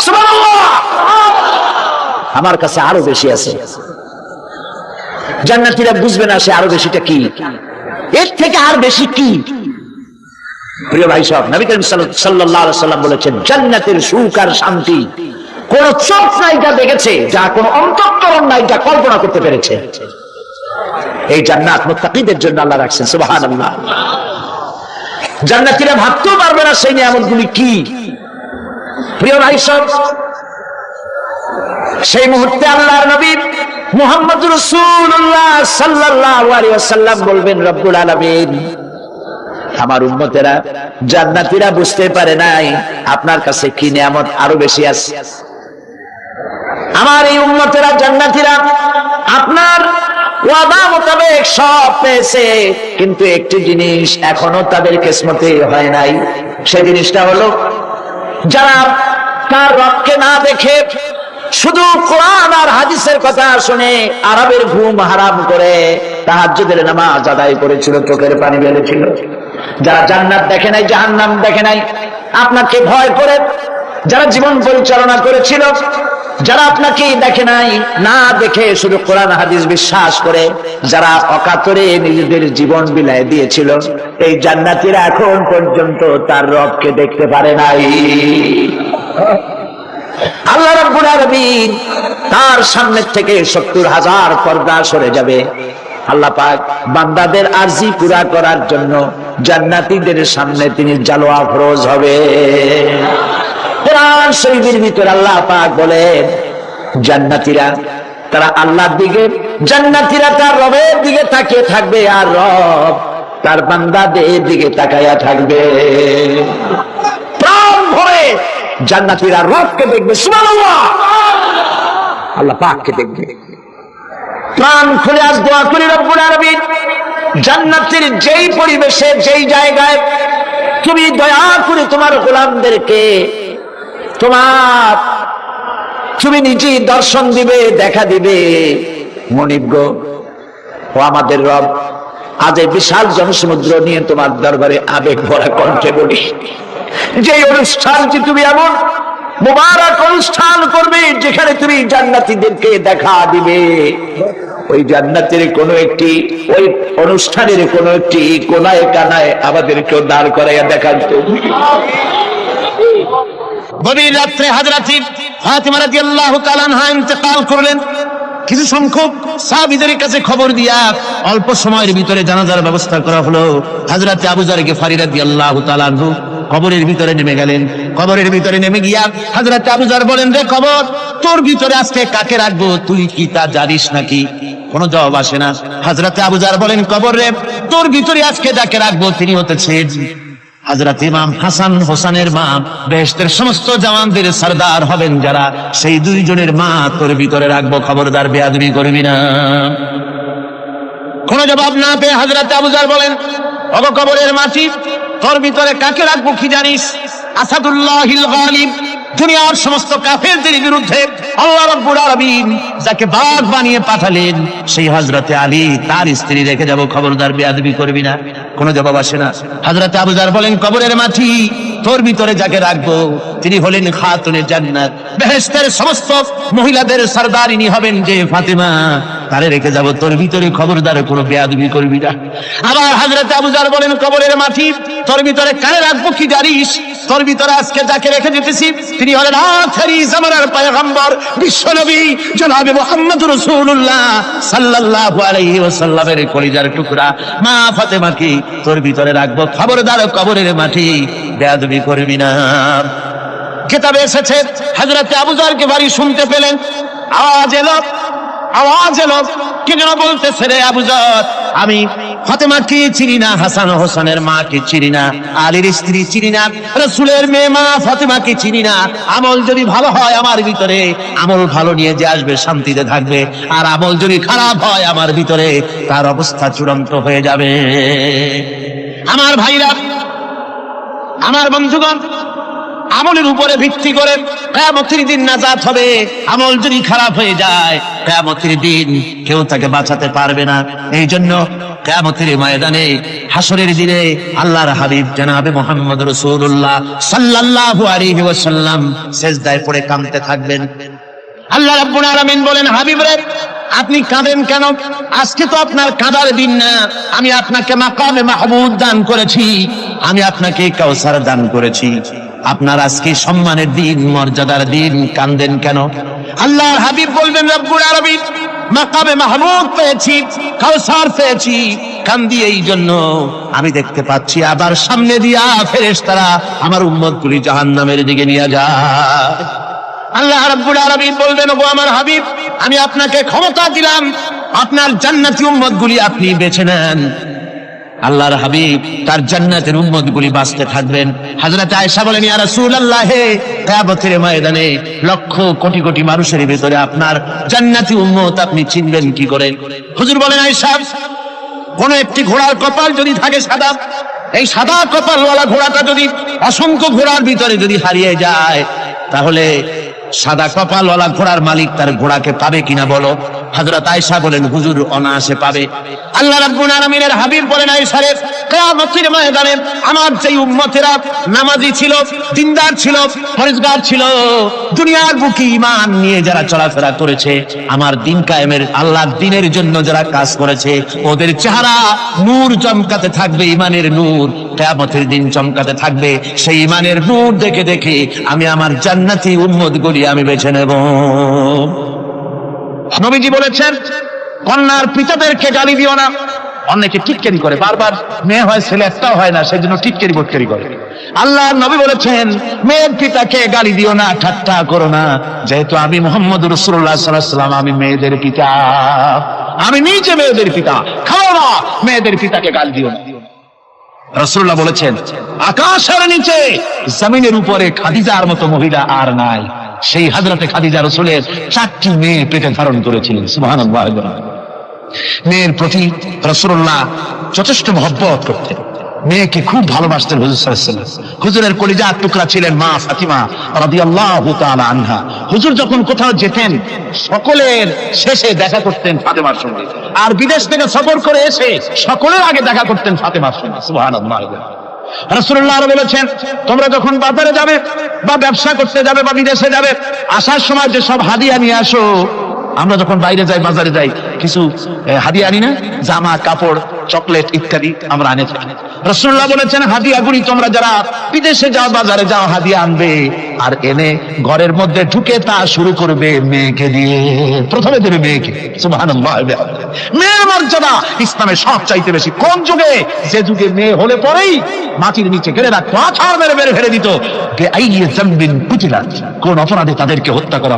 সুবহানাল্লাহ, আমার কাছে আরো বেশি আছে। জান্নাতীরা বুঝবে না সে আরো বেশিটা কি, এর থেকে আর বেশি কি। প্রিয় ভাই সব, নবী করিম সাল্লাল্লাহু আলাইহি সাল্লাম বলেছেন, জান্নাতের সুখ আর শান্তি কোন চোখ নাই যা দেখেছে, যা কোন অন্তঃকরণ নাই যা কল্পনা করতে পেরেছে। এই জান্নাত মুত্তাকিদের জন্য আল্লাহ রাখছেন। সুবহানাল্লাহ। জান্নাতীরা ভাবতেও পারবে না সেই নিয়ামতগুলি কি। প্রিয় ভাই সব, সেই মুহূর্তে আল্লাহর নবী মুহাম্মদ রাসূলুল্লাহ সাল্লাল্লাহু আলাইহি ওয়াসাল্লাম বলবেন, রব্বুল আলামিন, আমার উম্মতেরা জান্নাতীরা বুঝতে পারে নাই আপনার কাছে কি নিয়ামত আরো বেশি আছে। আমার এই উম্মতেরা জান্নাতীরা আপনার ওয়াদা মোতাবেক সব পেয়েছে, কিন্তু একটি জিনিস এখনো তাদের কিসমতে হয় নাই। সেই জিনিসটা হলো, যারা তার রবকে না দেখে শুধু কোরআন আর হাদিসের কথা শুনে আরবের ঘুম হারাম করে তাহাজ্জুদের নামাজ আদায় করেছিল, চোখের পানি ফেলেছিল, যারা জান্নাত দেখে নাই, জাহান্নাম দেখে নাই, আপনাকে ভয় করে যারা জীবন পরিচালনা করেছিল, যারা আপনাকে দেখে নাই, না দেখে শুধু কোরআন হাদিস বিশ্বাস করে যারা অকাতরে নিজেদের জীবন বিলায় দিয়েছিল, এই জান্নাতীরা এখন পর্যন্ত তার রবকে দেখতে পারে নাই। আল্লাহ রাব্বুল আলামিন তার সামনে থেকে ৭০,০০০ পর্দা সরে যাবে। আল্লাহ পাক বান্দাদের আরজি পুরা করার জন্য জান্নাতীদের সামনে তিনি জালোয়া ফরজ হবে। কোরআন শরীফের ভিতরে আল্লাহ পাক বলেন, জান্নাতীরা তারা আল্লাহর দিকে, জান্নাতীরা তার রবের দিকে তাকিয়ে থাকবে, আর রব তার বান্দাদের দিকে তাকায়া থাকবে। প্রাণ ভরে জান্নাতীরা রবকে দেখবে। সুবহানাল্লাহ, আল্লাহ পাককে দেখবে। প্রাণ খুলে আজ দোয়া করি, রব্বুল আলামিন জান্নাতের যেই পরিবেশে, যেই জায়গায় তুমি দয়া করে তোমার গোলামদেরকে তুমি নিজে দর্শন দিবে, দেখা দিবে, মনিব গো, ও আমাদের রব, আজ এই বিশাল জনসমুদ্র নিয়ে তোমার দরবারে আবেগ ভরা কণ্ঠে বলি, যে অনুষ্ঠানটি তুমি এমন মুবারক অনুষ্ঠান করবে যেখানে তুমি জান্নাতীদেরকে দেখা দিবে, ওই জান্নাতের কোন একটি, ওই অনুষ্ঠানের কোন একটি কোনায় কানায় আমাদেরকে দাঁড় করাইয়া দেখান তো। গভীর রাত্রে হযরত ফাতিমা রাদিয়াল্লাহু তাআলা আনহা ইন্তেকাল করলেন। কিছু সংখ্যক সাহাবীদের কাছে খবর দিয়া অল্প সময়ের ভিতরে জানাজার ব্যবস্থা করা হলো। হযরত আবু যর গিফারী রাদিয়াল্লাহু তাআলা আনহু কবরের ভিতরে নেমে গেলেন। কবরের ভিতরে নেমে গিয়া হযরত আবু যর বলেন, রে কবর, তোর ভিতরে আজকে কাকে রাখবো, তুই কি তা জানিস নাকি? কোনো জবাব আসে না। হযরত আবু যর বলেন, কবর রে, তোর ভিতরে আজকে যাকে রাখবো তিনি হতেছেন হযরত ইমাম হাসান হোসেনের মা, বেহেশতের সমস্ত জাওয়ানদের সরদার হবেন যারা, সেই দুইজনের মা তোর ভিতরে রাখবো, খবরদার বেয়াদবি করবি না। কোনো জবাব না পেয়ে হযরত আবু যর বলেন, ওগো কবরের মাটি, তোর ভিতরে কাকে রাখবো কি জানিস? আসাদুল্লাহিল গালিব, দুনিয়ার সমস্ত কাফেরদের বিরুদ্ধে আল্লাহ রাব্বুল আলামিন যাকে বাঘ বানিয়ে পাঠালেন, সেই হযরতে আলী, তার স্ত্রী রেখে যাব, খবরদার বেয়াদবি করবি না। কোনো জবাব আসে না। হযরত আবু যর বলেন, কবরের মাটি, তোর ভিতরে যাকে রাখবো তিনি হলেন খাতুনে জান্নাত, বেহেশতের সমস্ত মহিলাদের সরদারিনী হবেন যে ফাতেমা, তারে রেখে যাব, তোর ভিতরে খবরদার কোনো বেয়াদবি করবি না। আবার হযরত আবু যর বলেন, কবরের মাটি, তোর ভিতরে কারে রাখবো কি জানিস? তোর ভিতরে আজকে যাকে রেখে যেতেছি তিনি হলেন আখেরি জামানার পয়গম্বর বিশ্বনবী জনাবে মুহাম্মদুর রাসূলুল্লাহ সাল্লাল্লাহু আলাইহি ওয়াসাল্লামের কলিজার টুকরা মা ফাতেমাকে তোর ভিতরে রাখবো, খবরদার কবরের মাটি বেয়াদবি করবি না। কিতাবে এসেছে হযরত আবু যরকে বাড়ি শুনতে পেলেন, আওয়াজ এলো, কি যেন বলতেছে, রে আবু যর, আমি ফাতেমাকে চিনি না, হাসান হোসেনের মাকে চিনি না, আলীর স্ত্রী চিনি না, রাসূলের মেয়ে মা ফাতেমাকে চিনি না। আমল যদি ভালো হয় আমার ভিতরে, আমল ভালো নিয়ে যে আসবে শান্তিতে থাকবে, আর আমল যদি খারাপ হয় আমার ভিতরে, তার অবস্থা চূড়ান্ত হয়ে যাবে। আমার ভাইরা, আমার বন্ধুগণ, আমলের উপরে ভিত্তি করে কিয়ামতের দিন নাজাত হবে। আমল যদি খারাপ হয়ে যায় কিয়ামতের দিন কেউ তাকে বাঁচাতে পারবে না। এই জন্য কিয়ামতের ময়দানে, হাসরের দিনে আল্লাহর হাবিব জনাবে মুহাম্মদ রাসূলুল্লাহ সাল্লাল্লাহু আলাইহি ওয়াসাল্লাম সিজদায় পড়ে কাঁদতে থাকবেন। আল্লাহ রাব্বুল আলামিন বলেন, হাবিব রে, আপনি কাঁদেন কেন? আজকে তো আপনার কাঁদার দিন না, আমি আপনাকে মাকামে মাহমুদ দান করেছি, আমি আপনাকে কাউসার দান করেছি, আপনার আজকে সম্মানের দিন, মর্যাদার দিন, কাঁদেন কেন? আল্লাহর হাবিব বলবেন, রব্বুল আলামিন মাকামে মাহমুদ পেয়েছি, কাউসার পেয়েছি, কান্দি এই জন্য আমি দেখতে পাচ্ছি আবার সামনে দিয়া ফেরেশতারা আমার উম্মতগুলি জাহান্নামের দিকে নিয়ে যায়। আল্লাহ রাব্বুল আলামিন বলবেন, ওগো আমার হাবিব, আমি আপনাকে ক্ষমতা দিলাম, আপনার জান্নাতি উম্মতগুলি আপনি বেছে নেন। আল্লাহর হাবিব তার জান্নাতের উম্মতগুলি বাঁচতে থাকবেন। হযরত আয়েশা বলেন, ইয়া রাসূলুল্লাহ, কিয়ামতের ময়দানে লক্ষ কোটি কোটি মানুষের ভিতরে আপনার জান্নাতি উম্মত আপনি চিনবেন কি করে? হুজুর বলেন, আয়েশা, কোন একটি ঘোড়ার কপাল যদি থাকে সাদা, এই সাদা কপালওয়ালা ঘোড়াটা যদি অসংখ্য ঘোড়ার ভিতরে যদি হারিয়ে যায়, তাহলে সাদা কপালওয়ালা ঘোড়ার মালিক তার ঘোড়াকে পাবে কিনা বলো? হযরত আয়েশা বলেন, হুজুর, অনায়াসে পাবে। আল্লাহ রাব্বুল আলামিনের হাবিব বলেন, আয়েশা রে, কিয়ামতের ময়দানে আমার যেই উম্মতেরা নামাজি ছিল, দিনদার ছিল, পরেজগার ছিল, দুনিয়ার বুকে ঈমান নিয়ে যারা চলাফেরা করেছে, আমার দিন কায়েমের, আল্লাহর দ্বীনের জন্য যারা কাজ করেছে, ওদের চেহারা নূর চমকাতে থাকবে, ঈমানের নূর কিয়ামতের দিন চমকাতে থাকবে। সেই ঈমানের নূর দেখে দেখে আমি আমার জান্নাতি উম্মতগুলি আমি বেছে নেব। নবীজি বলেছেন, কন্যার পিতাদেরকে গালি দিও না। অনেকে টিটকারি করে, বারবার মেয়ে হয় ছেলে একটাও হয় না, সেই জন্য টিটকারি বটকারি করে। আল্লাহর নবী বলেছেন, মেয়ের পিতাকে গালি দিও না, ঠাট্টা করো না, যেহেতু আমি মুহাম্মদুর রাসূলুল্লাহ সাল্লাল্লাহু আলাইহি ওয়াসাল্লাম, আমি মেয়েদের পিতা, আমি নিজে মেয়েদের পিতা, খাও না, মেয়েদের পিতাকে গালি দিও না। রাসূলুল্লাহ বলেছেন, আকাশের নিচে জমিনের উপরে খাদিজার মতো মহিলা আর নাই। সেই হযরতে খাদিজা রাসূলের 4টি মেয়ে পেটে ধারণ করেছিলেন। সুবহানাল্লাহ। মেয়ের প্রতি রাসূলুল্লাহ যথেষ্ট মহব্বত করতেন। মেয়েকে খুব ভালোবাসতেন হুজুর সাল্লাল্লাহু আলাইহি ওয়াসাল্লাম। হুজুরের কলিজার টুকরা ছিলেন মা ফাতিমা রাদিয়াল্লাহু তাআলা আনহা। হুজুর যখন কোথাও যেতেন সকলের শেষে দেখা করতেন ফাতেমার সঙ্গে, আর বিদেশ থেকে সফর করে এসে সকলের আগে দেখা করতেন ফাতেমার সঙ্গে। সুবহানাল্লাহ। রাসূলুল্লাহ বলেছেন, তোমরা যখন বাজারে যাবে বা ব্যবসা করতে যাবে বা বিদেশে যাবে, আসার সময় যে সব হাদিয়া নিয়ে আসো। আমরা যখন বাইরে যাই, বাজারে যাই, কিছু হাদিয়া আনি না? জামা, কাপড়, চকলেট ইত্যাদি আমরা আনে থাকি। রাসূলুল্লাহ বলেছেন, হাদিয়াগুলি তোমরা যারা বিদেশে যাও, বাজারে যাও, হাদিয়া আনবে আর এনে ঘরের মধ্যে ঢুকে তা শুরু করবে মেয়েকে দিয়ে। প্রথমে দেবে মেয়েকে। সুবহানাল্লাহ। মেয়ের মর্যাদা ইসলামে সব চাইতে বেশি। কোন যুগে? যে যুগে মেয়ে হলে পরেই মাটির নিচে গেড়ে রাখতো, আছাড় মেরে মেরে ফেলে দিত। কোন অপরাধে তাদেরকে হত্যা করা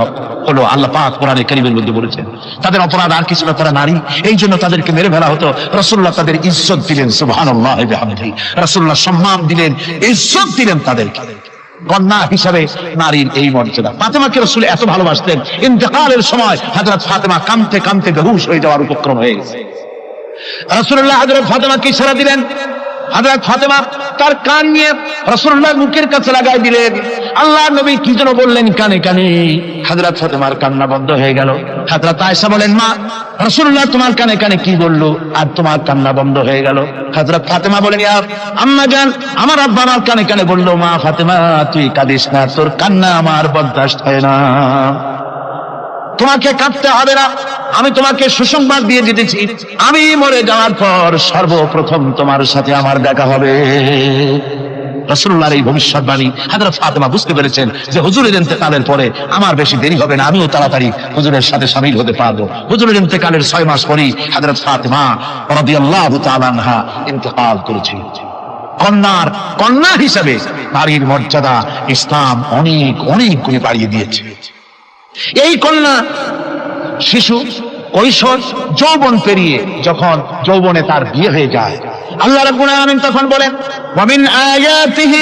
হলো? আল্লাহ পাক কোরআনে কারীমের মধ্যে বলেছেন তাদের অপরাধ আর কিছু না, তারা নারী, এই জন্য তাদেরকে মেরে ফেলা হতো। রাসূলুল্লাহ তাদের ইজ্জত দিলেন। সুবহানাল্লাহ। রাসূলুল্লাহ সম্মান দিলেন, ইজ্জত দিলেন তাদেরকে। কন্যা হিসাবে নারীর এই মর্যাদা। ফাতেমাকে রাসূল এত ভালোবাসতেন, ইন্তেকালের সময় হযরত ফাতেমা কাঁদতে কাঁদতে বেহুশ হয়ে যাওয়ার উপক্রম হয়ে গেছে। রাসূলুল্লাহ হযরত ফাতেমাকে ইশারা দিলেন। হযরত ফাতেমা তার কান নিয়ে রাসূলুল্লাহর মুখের কাছে লাগাই দিলেন। আল্লাহর নবী কি যেন বললেন কানে কানে। হযরত ফাতেমার কান্না বন্ধ হয়ে গেল। হযরত আয়েশা বলেন, মা, রাসূলুল্লাহ তোমার কানে কানে কি বললো আর তোমার কান্না বন্ধ হয়ে গেল? হযরত ফাতেমা বলেন, ইয়া আম্মা জান, আমার আব্বা আমার কানে কানে বললো, মা ফাতেমা তুই কাঁদিস না, তোর কান্না আমার বরদাস্ত হয় না, তোমাকে কাঁদতে হবে না। আমি তোমাকে সুসংবাদ দিয়ে দিতেছি, আমি মরে যাওয়ার পর সর্বপ্রথম তোমার সাথে আমার দেখা হবে। রাসূলুল্লাহর এই ভবিষ্যৎবাণী হযরত ফাতেমা বুঝতে পেরেছেন যে হুজুরের ইন্তেকালের পরে আমার বেশি দেরি হবে না, আমিও তাড়াতাড়ি হুজুরের সাথে শামিল হতে পারবো। হুজুরের ইন্তেকালের 6 মাস পরেই হযরত ফাতেমা রাদিয়াল্লাহু তাআলা আনহা ইন্তেকাল করেছিলেন। কন্যা হিসেবে নারীর মর্যাদা ইসলাম অনেক অনেক গুণে বাড়িয়ে দিয়েছে। এই কন্যা শিশু, কৈশোর, যৌবন পেরিয়ে যখন যৌবনে তার বিয়ে হয়ে যায়, আল্লাহ রাব্বুল আলামিন তখন বলেন, ওয়া মিন আয়াতিহি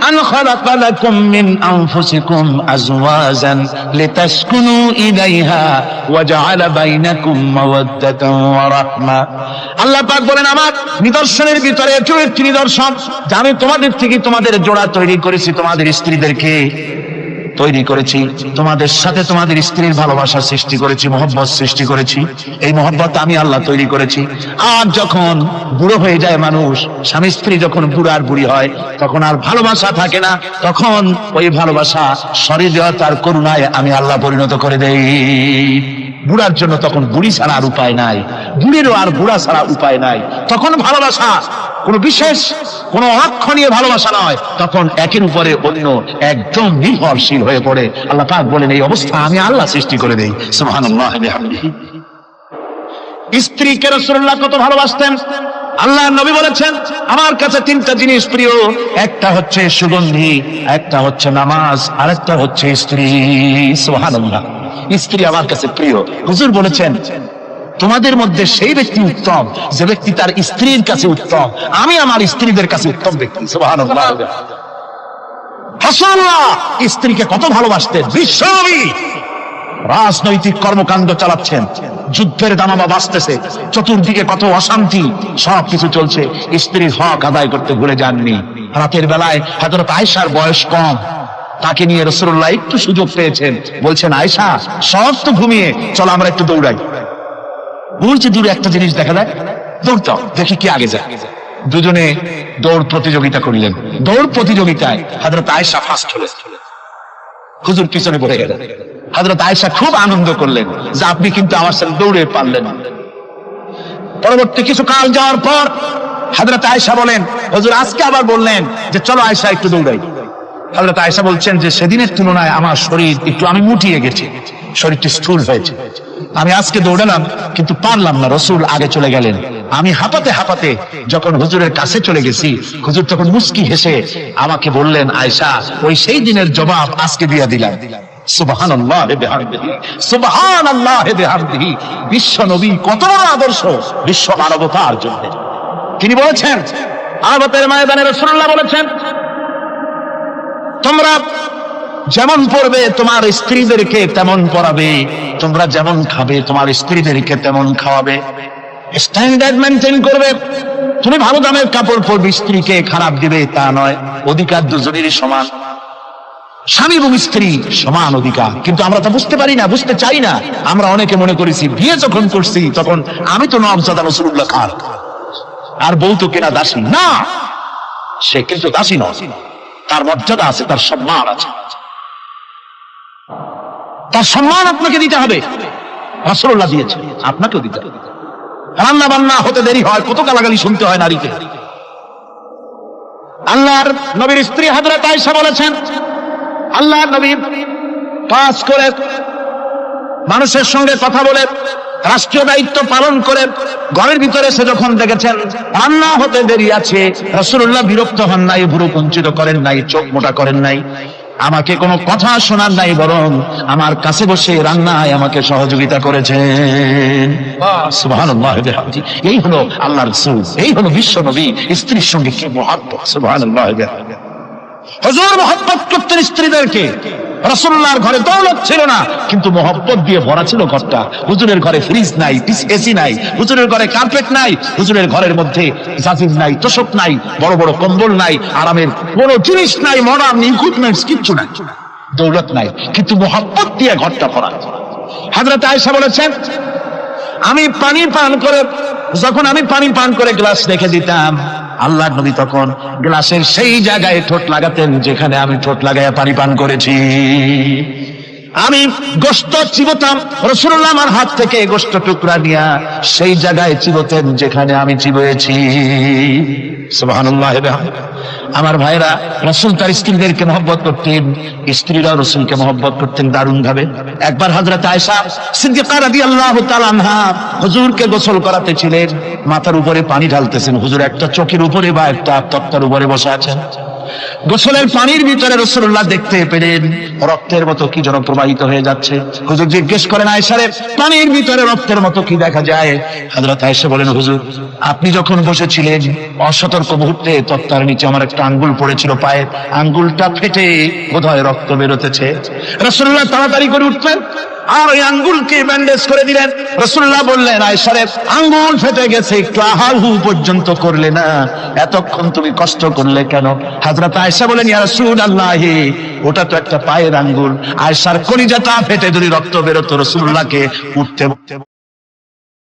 আন খালাকা লাকুম মিন আনফুসিকুম আজওয়াজান লিতাসকুনু ইলাইহা ওয়া জাআলা বাইনাকুম মাওয়াদ্দাতান ওয়া রাহমা। আল্লাহ পাক বলেন, আমার নিদর্শনের ভিতরে এটিও একটি নিদর্শন যে আমি তোমাদের থেকে তোমাদের জোড়া তৈরি করেছি, তোমাদের স্ত্রীদেরকে তৈরি করেছি, তোমাদের সাথে তোমাদের স্ত্রীর ভালোবাসা সৃষ্টি করেছি, মহব্বত সৃষ্টি করেছি। এই মহব্বত আমি আল্লাহ তৈরি করেছি। আর যখন বুড়ো হয়ে যায় মানুষ, স্বামী স্ত্রী যখন বুড়ো আর বুড়ি হয়, তখন আর ভালোবাসা থাকে না, তখন ওই ভালোবাসা শরীয়তার করুণায় আমি আল্লাহ পরিণত করে দেই। বুড়ার জন্য তখন বুড়ি ছাড়া আর উপায় নাই, বুড়িরও আর বুড়া ছাড়া উপায় নাই। তখন ভালোবাসা কোনো বিশেষ কোনো অক্ষণীয় ভালোবাসা নয়, তখন একের উপরে অন্য একদম নির্ভরশীল হয়ে পড়ে। আল্লাহ পাক বলেন, এই অবস্থা আমি আল্লাহ সৃষ্টি করে দেই। সুবহানাল্লাহ। স্ত্রীকে রাসূলুল্লাহ কত ভালোবাসতেন। আল্লাহর নবী বলেছেন, আমার কাছে 3টা জিনিস প্রিয়, একটা হচ্ছে সুগন্ধি, একটা হচ্ছে নামাজ, আর একটা হচ্ছে স্ত্রী। সুবহানাল্লাহ। স্ত্রী আমার কাছে প্রিয়। হুজুর বলেছেন, তোমাদের মধ্যে সেই ব্যক্তি উত্তম যে ব্যক্তি তার স্ত্রীর কাছে উত্তম। আমি আমার স্ত্রীদের কাছে উত্তম ব্যক্তি। সুবহানাল্লাহ। রাসূলুল্লাহ স্ত্রীকে কত ভালোবাসতেন। বিশ্বনবী রাজনৈতিক কর্মকাণ্ড চালাচ্ছেন, যুদ্ধের দামামা বাজতেছে, চতুর্দিকে কত অশান্তি, সবকিছু চলছে, স্ত্রীর হক আদায় করতে ভুলে যাননি। রাতের বেলায় হযরত আয়েশার বয়স কম, তাকে নিয়ে রাসূলুল্লাহ একটু সুযোগ পেয়েছেন, বলছেন, আয়েশা সব তো ঘুমিয়ে, চলো আমরা একটু দৌড়াই। বলছে, দূরে একটা জিনিস দেখা যায়, দৌড়তাম, দেখি কি আগে যায়। দুজনে দৌড় প্রতিযোগিতা করলেন। দৌড় প্রতিযোগিতায় হযরত আয়েশা ফার্স্ট হলেন, হুজুর পিছনে পড়ে গেলেন। হযরত আয়েশা খুব আনন্দ করলেন যে আপনি কিন্তু আমার সাথে দৌড়ে পারলেন। পরবর্তী কিছু কাল যাওয়ার পর হযরত আয়েশা বলেন, হুজুর আজকে আবার বললেন যে চলো আয়েশা একটু দৌড়াই। হযরত আয়েশা বলছেন যে সেদিনের তুলনায় আমার শরীর একটু, আমি মুটিয়ে গেছি, শরীরটি স্থূল হয়েছে, আমি আজকে দৌড়ালাম কিন্তু পারলাম না। রাসূল আগে চলে গেলেন, আমি হাঁপাতে হাঁপাতে যখন হুজুরের কাছে চলে গেছি, হুজুর তখন মুস্কি হেসে আমাকে বললেন, আয়েশা ওই সেই দিনের জবাব আজকে দিয়ে দিলাম। সুবহানাল্লাহ বিহামদিহি, সুবহানাল্লাহ বিহামদিহি। বিশ্ব নবী কত বড় আদর্শ বিশ্ব মানবতার জন্য। তিনি বলেছেন, আরাফাতের ময়দানে রাসূলুল্লাহ বলেছেন, তোমরা যেমন পড়বে তোমার স্ত্রীদেরকে তেমন পড়াবে, তোমরা যেমন খাবে তোমার স্ত্রীদেরকে তেমন খাওয়াবে, স্ট্যান্ডার্ড মেনটেন করবে। তুমি ভালো দামের কাপড় পরবে, স্ত্রীকে খারাপ দিবে তা নয়, অধিকার দুজনেরই সমান, স্বামী এবং স্ত্রী সমান অধিকার। কিন্তু আমরা তা বুঝতে পারি না, বুঝতে চাই না। আমরা অনেকে মনে করেছি বিয়ে যখন করছি তখন আমি তো নওয়াবজাদা রাসূলুল্লাহ খান, আর বউ তো কেনা দাসী না, সে কিন্তু দাসী নয়, তার মর্যাদা আছে, তার সম্মান আছে, তার সম্মান আপনাকে দিতে হবে। রাসূলুল্লাহ দিয়েছে, আপনাকেও দিতে হবে। রান্না বান্না হতে দেরি হয়, কত গালাগালি শুনতে হয় নারীকে। আল্লাহর নবীর স্ত্রী হযরত আয়েশা বলেছেন, আল্লাহর নবী কাজ করে, মানুষের সঙ্গে কথা বলে, রাষ্ট্রীয় দায়িত্ব পালন করে ঘরের ভিতরে সে যখন দেখেছেন রান্না হতে দেরি আছে, রাসূলুল্লাহ বিরক্ত হন নাই, ভুরু কুঞ্চিত করেন নাই, চোখ মোটা করেন নাই, আমাকে কোনো কথা শোনার নাই, বরং আমার কাছে বসে রান্নায় আমাকে সহযোগিতা করেছেন। সুবহানাল্লাহ। এই হলো আল্লাহর রাসূল, এই হলো বিশ্ব নবী। স্ত্রীর সঙ্গে কি মহব্বত! সুবহানাল্লাহ। হুজুর মহব্বত করতেন স্ত্রীদেরকে। রাসূলুল্লাহর ঘরে দৌলত ছিল না, কিন্তু মহব্বত দিয়ে ভরা ছিল ঘরটা। হুজুরের ঘরে ফ্রিজ নাই, এসি নাই, হুজুরের ঘরে কার্পেট নাই, হুজুরের ঘরের মধ্যে জাজিজ নাই, তোশক নাই, বড় বড় কম্বল নাই, আরামের কোনো জিনিস নাই, মডার্ন ইকুইপমেন্টস কিচ্ছু নাই, দৌলত নাই, কিন্তু মহব্বত দিয়ে ঘরটা ভরা। হযরত আয়েশা বলেছেন, আমি পানি পান করে গ্লাস রেখে দিতাম, আল্লাহর নবী তখন গ্লাসের সেই জায়গায় ঠোঁট লাগাতেন যেখানে আমি ঠোঁট লাগাইয়া পানি পান করেছি। আমি গোশত চিবোতাম, রাসূলুল্লাহ আমার হাত থেকে গোশত টুকরা নিয়া সেই জায়গায় চিবোতেন যেখানে আমি চিবোয়েছি। সুবহানাল্লাহ। আমার ভাইরা, রাসূল তার স্ত্রীদেরকে মহব্বত করতেন, স্ত্রীরা রাসূলকে মহব্বত করতেন দারুণ ভাবে। একবার হযরত আয়েশা সিদ্দিকা রাদিয়াল্লাহু তাআলা আনহা হুজুরকে গোসল করাতে ছিলেন, মাথার উপরে পানি ঢালতেছেন, হুজুর একটা চকির উপরে বা একটা তক্তার উপরে বসে আছেন। গোসলের পানির ভিতরে রাসূলুল্লাহ দেখতে পেলেন রক্তের মতো কি যেন প্রবাহিত হয়ে যাচ্ছে। হুজুর জিজ্ঞেস করেন, আয়েশা রে, পানির ভিতরে রক্তের মতো কি দেখা যায়? হযরত আয়েশা বলেন, হুজুর আপনি যখন বসেছিলেন অসতর্ক মুহূর্তে তক্তার নিচে আমার একটা আঙ্গুল পড়েছিল, পায়ের আঙ্গুলটা ফেটে বোধহয় রক্ত বেরোতেছে। রাসূলুল্লাহ তাড়াতাড়ি করে উঠলেন আর ওই আঙ্গুলকে ব্যান্ডেজ করে দিলেন। রাসূলুল্লাহ বললেন, আয়েশা রে, আঙ্গুল ফেটে গেছে, একটু আহাহু পর্যন্ত করলে না, এতক্ষণ তুমি কষ্ট করলে কেন? হযরত আয়েশা বলেন, ইয়া রাসূলুল্লাহ, ওটা তো একটা পায়ের আঙ্গুল। আয়েশার কলিজাটা ফেটে যদি রক্ত বেরোতো, রাসূলুল্লাহকে উঠতে